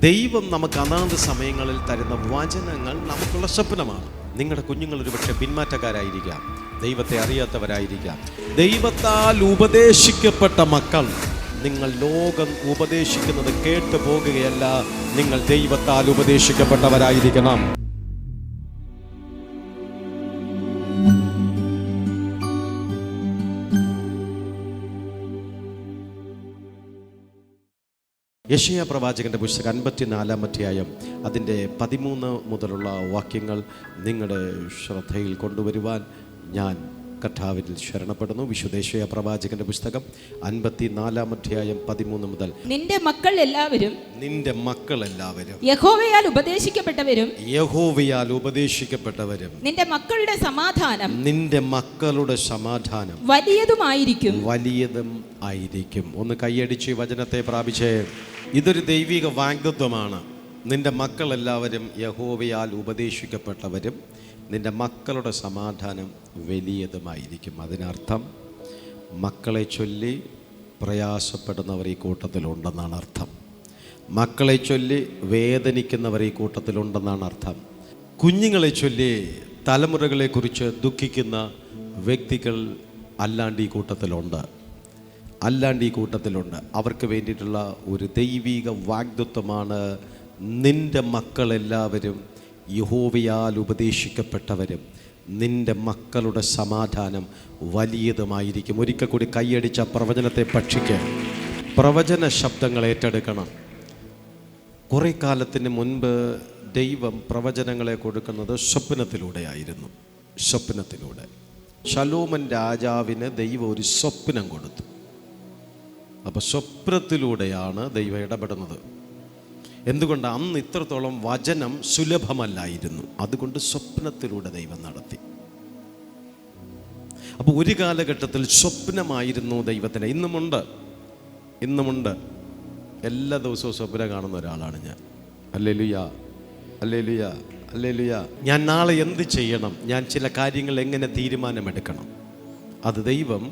ദൈവം നമുക്ക് അനാഥ സമയങ്ങളിൽ തരുന്ന വചനങ്ങൾ നമുക്കുള്ള സ്വപ്നമാണ്. നിങ്ങളുടെ കുഞ്ഞുങ്ങൾ ഒരു പക്ഷേ പിന്മാറ്റക്കാരായിരിക്കാം, ദൈവത്തെ അറിയാത്തവരായിരിക്കാം. ദൈവത്താൽ ഉപദേശിക്കപ്പെട്ട മക്കൾ, നിങ്ങൾ ലോകം ഉപദേശിക്കുന്നത് കേട്ടു പോകുകയല്ല, നിങ്ങൾ ദൈവത്താൽ ഉപദേശിക്കപ്പെട്ടവരായിരിക്കണം. യെശയ്യാ പ്രവാചകന്റെ പുസ്തകം 54-ാം അധ്യായം അതിൻ്റെ 13 മുതലുള്ള വാക്യങ്ങൾ നിങ്ങളുടെ ശ്രദ്ധയിൽ കൊണ്ടുവരുവാൻ ഞാൻ കർത്താവിൽ ശരണപ്പെടുന്നു. വിശുദ്ധ യെശയ്യാ പ്രവാചകന്റെ പുസ്തകം 54-ാം അധ്യായം 13 മുതൽ. നിന്റെ മക്കൾ എല്ലാവരും യഹോവയാൽ ഉപദേശിക്കപ്പെട്ടവരും നിന്റെ മക്കളുടെ സമാധാനം വലിയതും ആയിരിക്കും. ഒന്ന് കൈയടിച്ച് വചനത്തെ പ്രാപിച്ചേ. ഇതൊരു ദൈവിക വാഗ്ദത്വമാണ്. നിന്റെ മക്കൾ എല്ലാവരും യഹോവയാൽ ഉപദേശിക്കപ്പെട്ടവരും നിന്റെ മക്കളുടെ സമാധാനം വലിയതുമായിരിക്കും. അതിനർത്ഥം മക്കളെ ചൊല്ലി പ്രയാസപ്പെടുന്നവർ ഈ കൂട്ടത്തിലുണ്ടെന്നാണ് അർത്ഥം. മക്കളെ ചൊല്ലി വേദനിക്കുന്നവർ ഈ കൂട്ടത്തിലുണ്ടെന്നാണ് അർത്ഥം. കുഞ്ഞുങ്ങളെ ചൊല്ലി തലമുറകളെക്കുറിച്ച് ദുഃഖിക്കുന്ന വ്യക്തികൾ അല്ലാണ്ട് ഈ കൂട്ടത്തിലുണ്ട്. അവർക്ക് വേണ്ടിയിട്ടുള്ള ഒരു ദൈവിക വാഗ്ദത്വമാണ്, നിന്റെ മക്കളെല്ലാവരും യഹോവയാൽ ഉപദേശിക്കപ്പെട്ടവരും നിന്റെ മക്കളുടെ സമാധാനം വലിയതുമായിരിക്കും. ഒരിക്കൽ കൂടി കൈയടിച്ച പ്രവചനത്തെ ഭക്ഷിക്കുക. പ്രവചന ശബ്ദങ്ങൾ ഏറ്റെടുക്കണം. കുറേ കാലത്തിന് മുൻപ് ദൈവം പ്രവചനങ്ങളെ കൊടുക്കുന്നത് സ്വപ്നത്തിലൂടെയായിരുന്നു. ശലോമൻ രാജാവിന് ദൈവം ഒരു സ്വപ്നം കൊടുത്തു. അപ്പോൾ സ്വപ്നത്തിലൂടെയാണ് ദൈവം ഇടപെടുന്നത്. എന്തുകൊണ്ട്? അന്ന് ഇത്രത്തോളം വചനം സുലഭമല്ലായിരുന്നു. അതുകൊണ്ട് സ്വപ്നത്തിലൂടെ ദൈവം നടത്തി. അപ്പോൾ ഒരു കാലഘട്ടത്തിൽ സ്വപ്നമായിരുന്നു ദൈവത്തിന്. ഇന്നുമുണ്ട്. എല്ലാ ദിവസവും സ്വപ്നം കാണുന്ന ഒരാളാണ് ഞാൻ. ഹല്ലേലൂയ. ഞാൻ നാളെ എന്ത് ചെയ്യണം, ഞാൻ ചില കാര്യങ്ങൾ എങ്ങനെ തീരുമാനമെടുക്കണം, അത് ദൈവം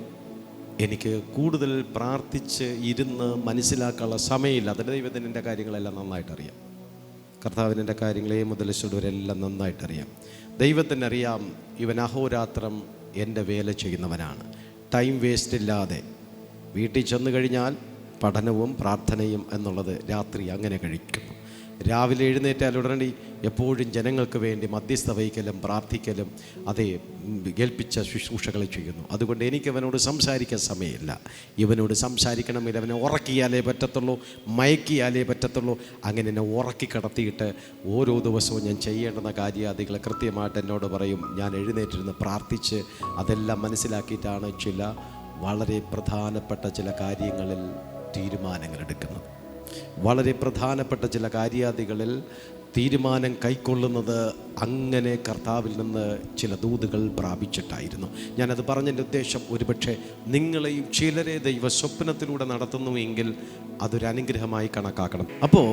എനിക്ക് കൂടുതൽ പ്രാർത്ഥിച്ച് ഇരുന്ന് മനസ്സിലാക്കാനുള്ള സമയമില്ല. അതിൻ്റെ ദൈവത്തിന് എൻ്റെ കാര്യങ്ങളെല്ലാം നന്നായിട്ടറിയാം. കർത്താവിന് എൻ്റെ കാര്യങ്ങളെ മുതൽ ചുടുവരെല്ലാം നന്നായിട്ടറിയാം. ദൈവത്തിനറിയാം ഇവൻ അഹോരാത്രം എൻ്റെ വേല ചെയ്യുന്നവനാണ്. ടൈം വേസ്റ്റ് ഇല്ലാതെ വീട്ടിൽ ചെന്ന് കഴിഞ്ഞാൽ പഠനവും പ്രാർത്ഥനയും എന്നുള്ളത് രാത്രി അങ്ങനെ കഴിക്കുന്നു. രാവിലെ എഴുന്നേറ്റാൽ ഉടനടി എപ്പോഴും ജനങ്ങൾക്ക് വേണ്ടി മധ്യസ്ഥ വഹിക്കലും പ്രാർത്ഥിക്കലും അതേ ഏൽപ്പിച്ച ശുശ്രൂഷകളെ ചെയ്യുന്നു. അതുകൊണ്ട് എനിക്കവനോട് സംസാരിക്കാൻ സമയമില്ല. ഇവനോട് സംസാരിക്കണമെങ്കിൽ അവനെ ഉറക്കിയാലേ പറ്റത്തുള്ളൂ, മയക്കിയാലേ പറ്റത്തുള്ളൂ. അങ്ങനെ എന്നെ ഉറക്കി കിടത്തിയിട്ട് ഓരോ ദിവസവും ഞാൻ ചെയ്യേണ്ടുന്ന കാര്യാദികളെ കൃത്യമായിട്ട് എന്നോട് പറയും. ഞാൻ എഴുന്നേറ്റിരുന്ന് പ്രാർത്ഥിച്ച് അതെല്ലാം മനസ്സിലാക്കിയിട്ടാണ് ചില വളരെ പ്രധാനപ്പെട്ട ചില കാര്യങ്ങളിൽ തീരുമാനങ്ങൾ എടുക്കുന്നത്. വളരെ പ്രധാനപ്പെട്ട ചില കാര്യാദികളിൽ തീരുമാനം കൈക്കൊള്ളുന്നത് അങ്ങനെ കർത്താവിൽ നിന്ന് ചില ദൂതുകൾ പ്രാപിച്ചിട്ടായിരുന്നു. ഞാനത് പറഞ്ഞതിൻ്റെ ഉദ്ദേശം, ഒരുപക്ഷെ നിങ്ങളെയും ചിലരെ ദൈവ സ്വപ്നത്തിലൂടെ നടത്തുന്നുവെങ്കിൽ അതൊരു അനുഗ്രഹമായി കണക്കാക്കണം. അപ്പോൾ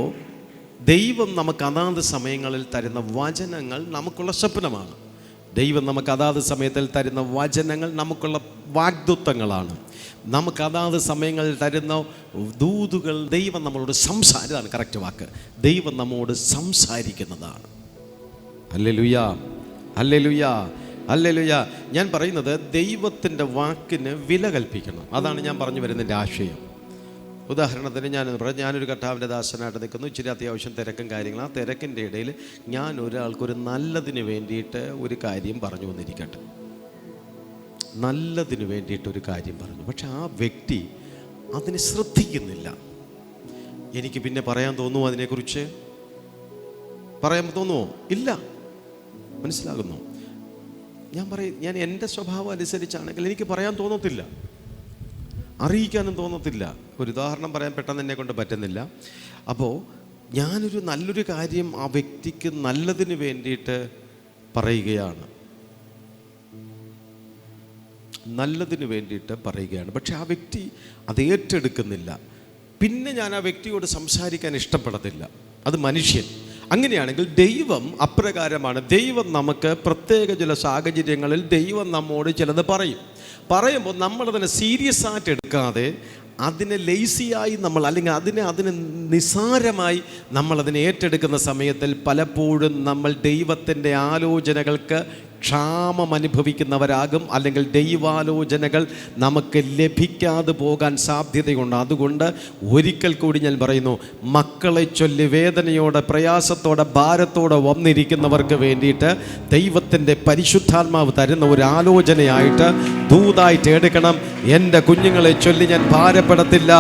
ദൈവം നമുക്ക് അതാത് സമയങ്ങളിൽ തരുന്ന വചനങ്ങൾ നമുക്കുള്ള സ്വപ്നമാണ്. ദൈവം നമുക്ക് അതാത് സമയത്തിൽ തരുന്ന വചനങ്ങൾ നമുക്കുള്ള വാഗ്ദത്തങ്ങളാണ്. നമുക്ക് അതാത് സമയങ്ങളിൽ തരുന്ന ദൂതുകൾ ദൈവം നമ്മളോട് സംസാരിതാണ്. കറക്റ്റ് വാക്ക്, ദൈവം നമ്മോട് സംസാരിക്കുന്നതാണ്. ഹല്ലേലൂയ. ഞാൻ പറയുന്നത് ദൈവത്തിൻ്റെ വാക്കിന് വില കൽപ്പിക്കണം. അതാണ് ഞാൻ പറഞ്ഞു വരുന്നതിൻ്റെ ആശയം. ഉദാഹരണത്തിന് ഞാനൊരു കർത്താവിൻ്റെ ദാസനായിട്ട് നിൽക്കുന്നു. ഇച്ചിരി അത്യാവശ്യം തിരക്കും കാര്യങ്ങളും. ആ തിരക്കിൻ്റെ ഇടയിൽ ഞാൻ ഒരാൾക്കൊരു നല്ലതിന് വേണ്ടിയിട്ട് ഒരു കാര്യം പറഞ്ഞു വന്നിരിക്കട്ടെ. നല്ലതിന് വേണ്ടിയിട്ടൊരു കാര്യം പറഞ്ഞു, പക്ഷെ ആ വ്യക്തി അതിനെ ശ്രദ്ധിക്കുന്നില്ല. എനിക്ക് പിന്നെ പറയാൻ തോന്നുമോ? അതിനെക്കുറിച്ച് പറയാൻ തോന്നുമോ? ഇല്ല. മനസ്സിലാകുന്നു? ഞാൻ എൻ്റെ സ്വഭാവം അനുസരിച്ചാണെങ്കിൽ എനിക്ക് പറയാൻ തോന്നത്തില്ല, അറിയിക്കാനും തോന്നത്തില്ല. ഒരു ഉദാഹരണം പറയാൻ പെട്ടെന്ന് എന്നെ കൊണ്ട് പറ്റുന്നില്ല. അപ്പോൾ ഞാനൊരു നല്ലൊരു കാര്യം ആ വ്യക്തിക്ക് നല്ലതിന് വേണ്ടിയിട്ട് പറയുകയാണ്, പക്ഷെ ആ വ്യക്തി അത് ഏറ്റെടുക്കുന്നില്ല. പിന്നെ ഞാൻ ആ വ്യക്തിയോട് സംസാരിക്കാൻ ഇഷ്ടപ്പെടത്തില്ല. അത് മനുഷ്യൻ. അങ്ങനെയാണെങ്കിൽ ദൈവം അപ്രകാരമാണ്. ദൈവം നമുക്ക് പ്രത്യേക ചില സാഹചര്യങ്ങളിൽ ദൈവം നമ്മോട് ചിലത് പറയുമ്പോൾ നമ്മളതിനെ സീരിയസ് ആയിട്ട് എടുക്കാതെ അതിനെ ലേസിയായി നമ്മൾ, അല്ലെങ്കിൽ അതിനെ നിസ്സാരമായി നമ്മളതിനെ ഏറ്റെടുക്കുന്ന സമയത്തിൽ പലപ്പോഴും നമ്മൾ ദൈവത്തിൻ്റെ ആലോചനകൾക്ക് ക്ഷാമം അനുഭവിക്കുന്നവരാകും, അല്ലെങ്കിൽ ദൈവാലോചനകൾ നമുക്ക് ലഭിക്കാതെ പോകാൻ സാധ്യതയുണ്ട്. അതുകൊണ്ട് ഒരിക്കൽ കൂടി ഞാൻ പറയുന്നു, മക്കളെ ചൊല്ലി വേദനയോടെ, പ്രയാസത്തോടെ, ഭാരത്തോടെ വന്നിരിക്കുന്നവർക്ക് വേണ്ടിയിട്ട് ദൈവത്തിൻ്റെ പരിശുദ്ധാത്മാവ് തരുന്ന ഒരു ആലോചനയായിട്ട്, ദൂതായിട്ട് എടുക്കണം. എൻ്റെ കുഞ്ഞുങ്ങളെ ചൊല്ലി ഞാൻ ഭാരപ്പെടത്തില്ല,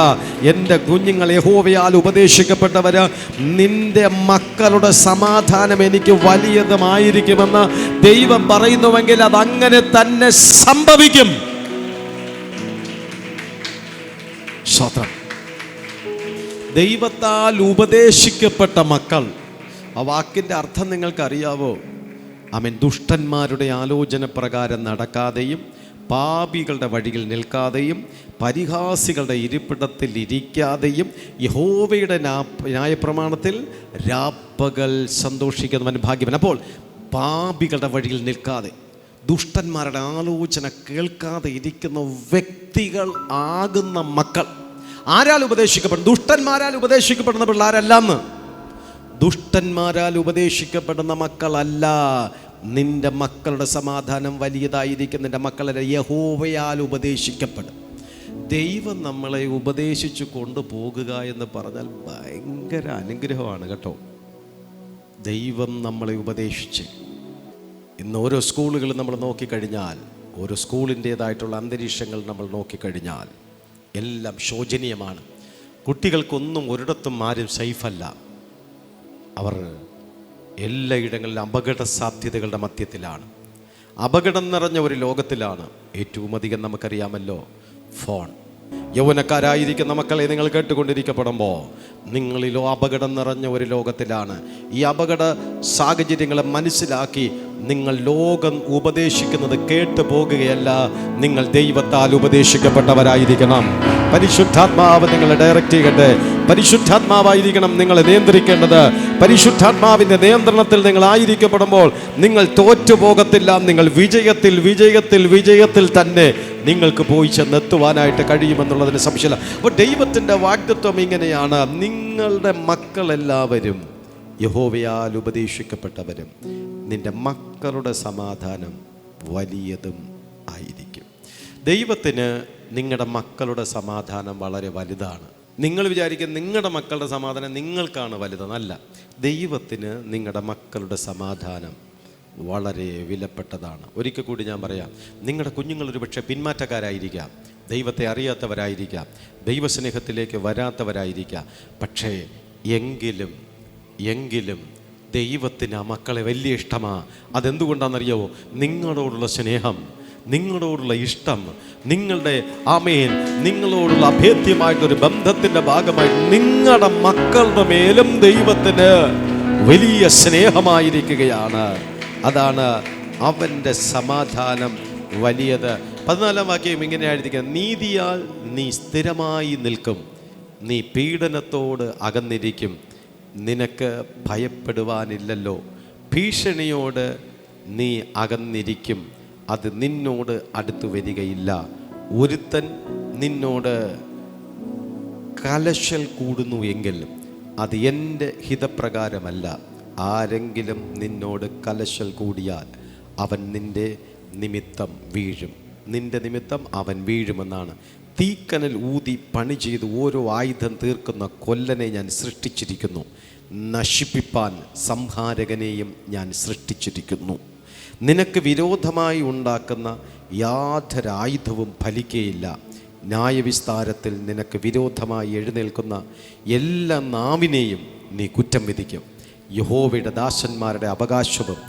എൻ്റെ കുഞ്ഞുങ്ങൾ യഹോവയാൽ ഉപദേശിക്കപ്പെട്ടവർ, നിൻ്റെ മക്കളുടെ സമാധാനം എനിക്ക് വലിയതുമായിരിക്കുമെന്ന് ദൈവം പറയുന്നുവെങ്കിൽ അതങ്ങനെ തന്നെ സംഭവിക്കും. സ്തോത്രം. ദൈവത്താൽ ഉപദേശിക്കപ്പെട്ട മക്കൾ, ആ വാക്കിൻ്റെ അർത്ഥം നിങ്ങൾക്കറിയാവോ? ആമേൻ. ദുഷ്ടന്മാരുടെ ആലോചന പ്രകാരം നടക്കാതെയും, പാപികളുടെ വഴിയിൽ നിൽക്കാതെയും, പരിഹാസികളുടെ ഇരിപ്പിടത്തിൽ ഇരിക്കാതെയും, യഹോവയുടെ ന്യായപ്രമാണത്തിൽ രാപ്പകൽ സന്തോഷിക്കുന്നവൻ ഭാഗ്യവൻ. അപ്പോൾ പാപികളുടെ വഴിയിൽ നിൽക്കാതെ, ദുഷ്ടന്മാരുടെ ആലോചന കേൾക്കാതെ ഇരിക്കുന്ന വ്യക്തികൾ ആകുന്ന മക്കൾ ആരാൽ ഉപദേശിക്കപ്പെടും? ദുഷ്ടന്മാരാൽ ഉപദേശിക്കപ്പെടുന്ന പിള്ളേരല്ലെന്ന്. ദുഷ്ടന്മാരാൽ ഉപദേശിക്കപ്പെടുന്ന മക്കളല്ല. നിന്റെ മക്കളുടെ സമാധാനം വലിയതായിരിക്കും. നിന്റെ മക്കളുടെ യഹോവയാൽ ഉപദേശിക്കപ്പെടും. ദൈവം നമ്മളെ ഉപദേശിച്ചു കൊണ്ടുപോകുക എന്ന് പറഞ്ഞാൽ ഭയങ്കര അനുഗ്രഹമാണ് കേട്ടോ. ദൈവം നമ്മളെ ഉപദേശിച്ച്, ഇന്ന് ഓരോ സ്കൂളുകളും നമ്മൾ നോക്കിക്കഴിഞ്ഞാൽ, ഓരോ സ്കൂളിൻ്റേതായിട്ടുള്ള അന്തരീക്ഷങ്ങൾ നമ്മൾ നോക്കിക്കഴിഞ്ഞാൽ എല്ലാം ശോചനീയമാണ്. കുട്ടികൾക്കൊന്നും ഒരിടത്തും ആരും സേഫല്ല. അവർ എല്ലായിടങ്ങളിലും അപകട സാധ്യതകളുടെ മധ്യത്തിലാണ്. അപകടം നിറഞ്ഞ ഒരു ലോകത്തിലാണ്. ഏറ്റവും അധികം നമുക്കറിയാമല്ലോ ഫോൺ. യൗവനക്കാരായിരിക്കുന്ന മക്കളെ, നിങ്ങൾ കേട്ടുകൊണ്ടിരിക്കപ്പെടുമ്പോൾ നിങ്ങളിലോ അപകടം നിറഞ്ഞ ഒരു ലോകത്തിലാണ്. ഈ അപകട സാഹചര്യങ്ങളെ മനസ്സിലാക്കി നിങ്ങൾ ലോകം ഉപദേശിക്കുന്നത് കേട്ടു പോകുകയല്ല, നിങ്ങൾ ദൈവത്താൽ ഉപദേശിക്കപ്പെട്ടവരായിരിക്കണം. പരിശുദ്ധാത്മാവ് നിങ്ങളെ ഡയറക്റ്റ് ചെയ്യട്ടെ. പരിശുദ്ധാത്മാവായിരിക്കണം നിങ്ങളെ നിയന്ത്രിക്കേണ്ടത്. പരിശുദ്ധാത്മാവിൻ്റെ നിയന്ത്രണത്തിൽ നിങ്ങൾ ആയിരിക്കപ്പെടുമ്പോൾ നിങ്ങൾ തോറ്റുപോകത്തില്ല. നിങ്ങൾ വിജയത്തിൽ തന്നെ നിങ്ങൾക്ക് പോയി ചെന്നെത്തുവാനായിട്ട് കഴിയുമെന്നുള്ളതിന് സംശയമില്ല. അപ്പോൾ ദൈവത്തിൻ്റെ വാഗ്ദത്വം ഇങ്ങനെയാണ്: നിങ്ങളുടെ മക്കളെല്ലാവരും യഹോവയാൽ ഉപദേശിക്കപ്പെട്ടവരും, നിന്റെ മക്കളുടെ സമാധാനം വലിയതും ആയിരിക്കും. ദൈവത്തിന് നിങ്ങളുടെ മക്കളുടെ സമാധാനം വളരെ വലുതാണ്. നിങ്ങൾ വിചാരിക്കും നിങ്ങളുടെ മക്കളുടെ സമാധാനം നിങ്ങൾക്കാണ് വലുതെന്നല്ല. ദൈവത്തിന് നിങ്ങളുടെ മക്കളുടെ സമാധാനം വളരെ വിലപ്പെട്ടതാണ്. ഒരിക്കൽ കൂടി ഞാൻ പറയാം, നിങ്ങളുടെ കുഞ്ഞുങ്ങൾ ഒരു പക്ഷേ പിന്മാറ്റക്കാരായിരിക്കാം, ദൈവത്തെ അറിയാത്തവരായിരിക്കാം, ദൈവസ്നേഹത്തിലേക്ക് വരാത്തവരായിരിക്കാം. പക്ഷേ എങ്കിലും ദൈവത്തിന് ആ മക്കളെ വലിയ ഇഷ്ടമാണ്. അതെന്തുകൊണ്ടാണെന്നറിയാവോ? നിങ്ങളോടുള്ള സ്നേഹം, നിങ്ങളോടുള്ള ഇഷ്ടം, നിങ്ങളോടുള്ള അഭേദ്യമായിട്ടൊരു ബന്ധത്തിൻ്റെ ഭാഗമായി നിങ്ങളുടെ മക്കളുടെ മേലും ദൈവത്തിന് വലിയ സ്നേഹമായിരിക്കുകയാണ്. അതാണ് അവൻ്റെ സമാധാനം വലിയത്. 14-ാം വാക്യം ഇങ്ങനെ എഴുതിയിരിക്കുന്നത്: നീതിയാൽ നീ സ്ഥിരമായി നിൽക്കും, നീ പീഡനത്തോട് അകന്നിരിക്കും, നിനക്ക് ഭയപ്പെടുവാനില്ലല്ലോ. ഭീഷണിയോട് നീ അകന്നിരിക്കും, അത് നിന്നോട് അടുത്തു വരികയില്ല. ഒരുത്തൻ നിന്നോട് കലശൽ കൂടുന്നു എങ്കിൽ അത് എൻ്റെ ഹിതപ്രകാരമല്ല. ആരെങ്കിലും നിന്നോട് കലശൽ കൂടിയാൽ അവൻ നിന്റെ നിമിത്തം അവൻ വീഴുമെന്നാണ്. തീക്കനൽ ഊതി പണി ചെയ്ത് ഓരോ ആയുധം തീർക്കുന്ന കൊല്ലനെ ഞാൻ സൃഷ്ടിച്ചിരിക്കുന്നു, നശിപ്പിപ്പാൻ സംഹാരകനെയും ഞാൻ സൃഷ്ടിച്ചിരിക്കുന്നു. നിനക്ക് വിരോധമായി ഉണ്ടാക്കുന്ന യാതൊരായുധവും ഫലിക്കുകയില്ല. ന്യായവിസ്താരത്തിൽ നിനക്ക് വിരോധമായി എഴുന്നേൽക്കുന്ന എല്ലാ നാവിനെയും നീ കുറ്റം വിധിക്കും. യഹോവയുടെ ദാസന്മാരുടെ അവകാശവും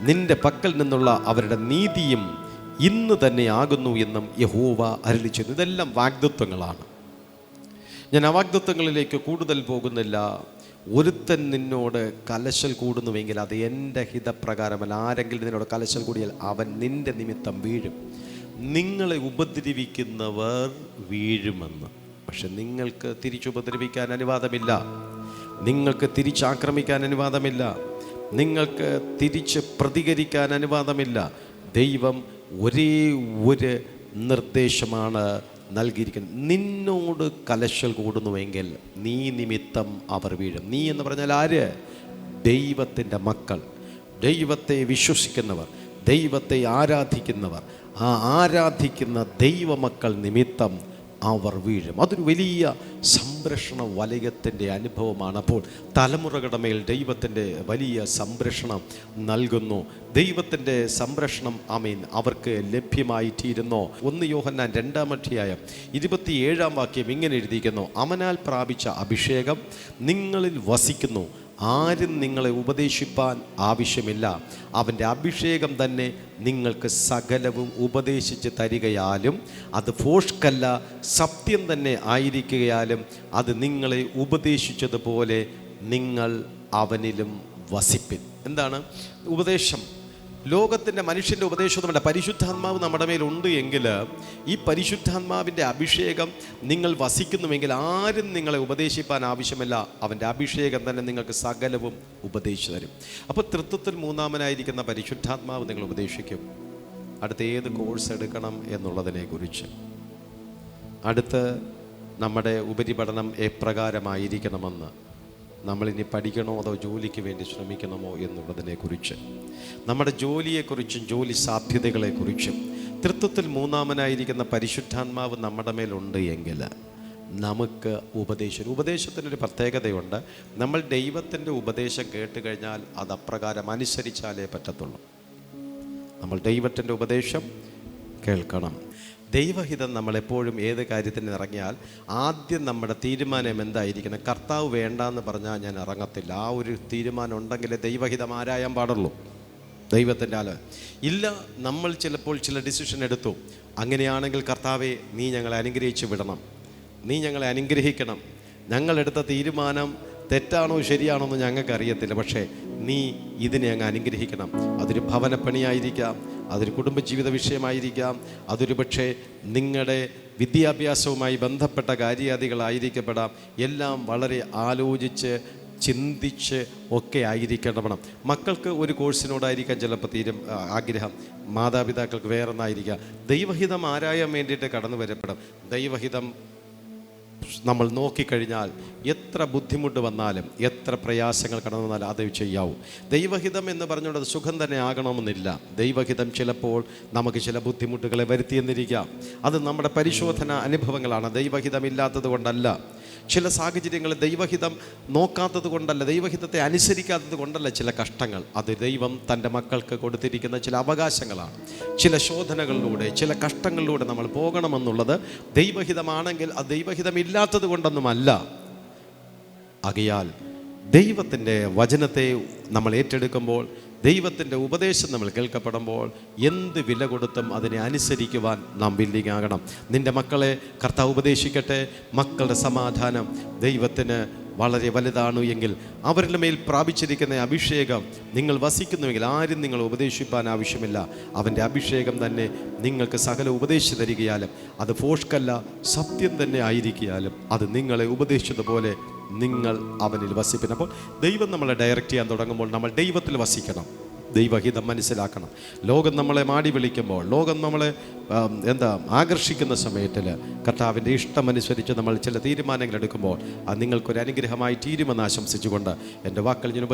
നിന്റെ പക്കൽ നിന്നുള്ള അവരുടെ നീതിയും ഇന്ന് തന്നെ ആകുന്നു എന്നും യഹോവ അരുളിച്ചെയ്തു. ഇതെല്ലാം വാഗ്ദത്വങ്ങളാണ്. ഞാൻ ആ വാഗ്ദത്വങ്ങളിലേക്ക് കൂടുതൽ പോകുന്നില്ല. ഒരുത്തൻ നിന്നോട് കലശൽ കൂടുന്നുവെങ്കിൽ അത് എൻ്റെ ഹിതപ്രകാരമല്ല. ആരെങ്കിലും നിന്നോട് കലശൽ കൂടിയാൽ അവൻ നിന്റെ നിമിത്തം വീഴും. നിങ്ങളെ ഉപദ്രവിക്കുന്നവർ വീഴുമെന്ന്. പക്ഷെ നിങ്ങൾക്ക് തിരിച്ചുപദ്രവിക്കാൻ അനുവാദമില്ല, നിങ്ങൾക്ക് തിരിച്ചാക്രമിക്കാൻ അനുവാദമില്ല, നിങ്ങൾക്ക് തിരിച്ച് പ്രതികരിക്കാൻ അനുവാദമില്ല. ദൈവം ഒരേ ഒരു നിർദ്ദേശമാണ് നൽകിയിരിക്കുന്നത്. നിന്നോട് കലശൽ കൂടുന്നുവെങ്കിൽ നീ നിമിത്തം അവർ വീഴും. നീ എന്ന് പറഞ്ഞാൽ ആര്? ദൈവത്തിൻ്റെ മക്കൾ, ദൈവത്തെ വിശ്വസിക്കുന്നവർ, ദൈവത്തെ ആരാധിക്കുന്നവർ. ആ ആരാധിക്കുന്ന ദൈവമക്കൾ നിമിത്തം അവർ വീഴും. അതൊരു വലിയ സംരക്ഷണ വലയത്തിൻ്റെ അനുഭവമാണ്. അപ്പോൾ തലമുറകളുടെ മേൽ ദൈവത്തിൻ്റെ വലിയ സംരക്ഷണം നൽകുന്നു. ദൈവത്തിൻ്റെ സംരക്ഷണം അവർക്ക് ലഭ്യമായിത്തീരുന്നു. 1 യോഹന്നാൻ 2-ാം അധ്യായം 27-ാം വാക്യം ഇങ്ങനെ എഴുതിയിരിക്കുന്നു: അവനാൽ പ്രാപിച്ച അഭിഷേകം നിങ്ങളിൽ വസിക്കുന്നു, ആരും നിങ്ങളെ ഉപദേശിപ്പാൻ ആവശ്യമില്ല. അവൻ്റെ അഭിഷേകം തന്നെ നിങ്ങൾക്ക് സകലവും ഉപദേശിച്ച് തരികയാലും അത് ഫോഷ്കല്ല, സത്യം തന്നെ ആയിരിക്കുകയാലും അത് നിങ്ങളെ ഉപദേശിച്ചതുപോലെ നിങ്ങൾ അവനിലും വസിപ്പിൻ. എന്താണ് ഉപദേശം? ലോകത്തിൻ്റെ മനുഷ്യൻ്റെ ഉപദേശമൊന്നുമല്ല. പരിശുദ്ധാത്മാവ് നമ്മുടെ മേലുണ്ട് എങ്കിൽ, ഈ പരിശുദ്ധാത്മാവിൻ്റെ അഭിഷേകം നിങ്ങൾ വസിക്കുന്നുവെങ്കിൽ ആരും നിങ്ങളെ ഉപദേശിപ്പാൻ ആവശ്യമില്ല. അവൻ്റെ അഭിഷേകം തന്നെ നിങ്ങൾക്ക് സകലവും ഉപദേശിച്ചു തരും. അപ്പോൾ തൃത്വത്തിൽ മൂന്നാമനായിരിക്കുന്ന പരിശുദ്ധാത്മാവ് നിങ്ങൾ ഉപദേശിക്കും. അടുത്ത ഏത് കോഴ്സ് എടുക്കണം എന്നുള്ളതിനെക്കുറിച്ച്, അടുത്ത് നമ്മുടെ ഉപരിപഠനം എപ്രകാരമായിരിക്കണമെന്ന്, നമ്മളിനി പഠിക്കണോ അതോ ജോലിക്ക് വേണ്ടി ശ്രമിക്കണമോ എന്നുള്ളതിനെക്കുറിച്ച്, നമ്മുടെ ജോലിയെക്കുറിച്ചും ജോലി സാധ്യതകളെക്കുറിച്ചും തൃത്വത്തിൽ മൂന്നാമനായിരിക്കുന്ന പരിശുദ്ധാത്മാവ് നമ്മുടെ മേലുണ്ട് എങ്കിൽ നമുക്ക് ഉപദേശത്തിനൊരു പ്രത്യേകതയുണ്ട്. നമ്മൾ ദൈവത്തിൻ്റെ ഉപദേശം കേട്ട് കഴിഞ്ഞാൽ അത് അപ്രകാരം അനുസരിച്ചാലേ പറ്റത്തുള്ളൂ. നമ്മൾ ദൈവത്തിൻ്റെ ഉപദേശം കേൾക്കണം. ദൈവഹിതം നമ്മളെപ്പോഴും ഏത് കാര്യത്തിന് ഇറങ്ങിയാൽ ആദ്യം നമ്മുടെ തീരുമാനം എന്തായിരിക്കണം? കർത്താവ് വേണ്ടാന്ന് പറഞ്ഞാൽ ഞാൻ ഇറങ്ങത്തില്ല. ആ ഒരു തീരുമാനം ഉണ്ടെങ്കിലേ ദൈവഹിതം ആരായാൻ പാടുള്ളൂ. ദൈവത്തിൻ്റെ ഇല്ല. നമ്മൾ ചിലപ്പോൾ ചില ഡിസിഷൻ എടുത്തു, അങ്ങനെയാണെങ്കിൽ കർത്താവെ നീ ഞങ്ങളെ അനുഗ്രഹിച്ച് വിടണം, നീ ഞങ്ങളെ അനുഗ്രഹിക്കണം. ഞങ്ങളെടുത്ത തീരുമാനം തെറ്റാണോ ശരിയാണോ എന്ന് ഞങ്ങൾക്ക് അറിയത്തില്ല, പക്ഷേ നീ ഇതിനെ അങ്ങ് അനുഗ്രഹിക്കണം. അതൊരു ഭവനപ്പണിയായിരിക്കാം, അതൊരു കുടുംബജീവിത വിഷയമായിരിക്കാം, അതൊരു പക്ഷേ നിങ്ങളുടെ വിദ്യാഭ്യാസവുമായി ബന്ധപ്പെട്ട കാര്യാദികളായിരിക്കപ്പെടാം. എല്ലാം വളരെ ആലോചിച്ച് ചിന്തിച്ച് ഒക്കെ ആയിരിക്കണം. മക്കൾക്ക് ഒരു കോഴ്സിനോടായിരിക്കാം ചിലപ്പോൾ ആഗ്രഹം, മാതാപിതാക്കൾക്ക് വേറൊന്നായിരിക്കാം. ദൈവഹിതം ആരായാൻ വേണ്ടിയിട്ട് കടന്നു വരപ്പെടാം. ദൈവഹിതം നമ്മൾ നോക്കിക്കഴിഞ്ഞാൽ എത്ര ബുദ്ധിമുട്ട് വന്നാലും എത്ര പ്രയാസങ്ങൾ കടന്നു വന്നാലും അത് ചെയ്യാവൂ. ദൈവഹിതം എന്ന് പറഞ്ഞുകൊണ്ട് സുഖം തന്നെ ആകണമെന്നില്ല. ദൈവഹിതം ചിലപ്പോൾ നമുക്ക് ചില ബുദ്ധിമുട്ടുകളെ വരുത്തിയെന്നിരിക്കാം. അത് നമ്മുടെ പരിശോധന അനുഭവങ്ങളാണ്. ദൈവഹിതമില്ലാത്തത് കൊണ്ടല്ല, ചില സാഹചര്യങ്ങളിൽ ദൈവഹിതം നോക്കാത്തത് കൊണ്ടല്ല, ദൈവഹിതത്തെ അനുസരിക്കാത്തത് കൊണ്ടല്ല ചില കഷ്ടങ്ങൾ. അത് ദൈവം തൻ്റെ മക്കൾക്ക് കൊടുത്തിരിക്കുന്ന ചില അവകാശങ്ങളാണ്. ചില ശോധനകളിലൂടെ, ചില കഷ്ടങ്ങളിലൂടെ നമ്മൾ പോകണമെന്നുള്ളത് ദൈവഹിതമാണെങ്കിൽ അത് ദൈവഹിതമില്ലാത്തത് കൊണ്ടൊന്നുമല്ല. ആകയാൽ ദൈവത്തിൻ്റെ വചനത്തെ നമ്മൾ ഏറ്റെടുക്കുമ്പോൾ, ദൈവത്തിൻ്റെ ഉപദേശം നമ്മൾ കേൾക്കപ്പെടുമ്പോൾ എന്ത് വില കൊടുത്തും അതിനെ അനുസരിക്കുവാൻ നാം വില്ലിങ് ആകണം. നിൻ്റെ മക്കളെ കർത്താവ് ഉപദേശിക്കട്ടെ. മക്കളുടെ സമാധാനം ദൈവത്തിന് വളരെ വലുതാണ് എങ്കിൽ അവരുടെ മേൽ പ്രാപിച്ചിരിക്കുന്ന അഭിഷേകം നിങ്ങൾ വസിക്കുന്നുവെങ്കിൽ ആരും നിങ്ങൾ ഉപദേശിപ്പാൻ ആവശ്യമില്ല. അവൻ്റെ അഭിഷേകം തന്നെ നിങ്ങൾക്ക് സകല ഉപദേശിച്ചു തരികയാലും അത് ഫോഷ്കല്ല, സത്യം തന്നെ ആയിരിക്കാലും അത് നിങ്ങളെ ഉപദേശിച്ചതുപോലെ നിങ്ങൾ അവനിൽ വസിപ്പിക്കണം. അപ്പോൾ ദൈവം നമ്മളെ ഡയറക്റ്റ് ചെയ്യാൻ തുടങ്ങുമ്പോൾ നമ്മൾ ദൈവത്തിൽ വസിക്കണം. ദൈവഹിതം മനസ്സിലാക്കണം. ലോകം നമ്മളെ മാടി വിളിക്കുമ്പോൾ, ലോകം നമ്മളെ ആകർഷിക്കുന്ന സമയത്തിൽ കർത്താവിൻ്റെ ഇഷ്ടമനുസരിച്ച് നമ്മൾ ചില തീരുമാനങ്ങൾ എടുക്കുമ്പോൾ അത് നിങ്ങൾക്കൊരു അനുഗ്രഹമായി തീരുമെന്ന് ആശംസിച്ചുകൊണ്ട് എൻ്റെ വാക്കുകൾ ഞാൻ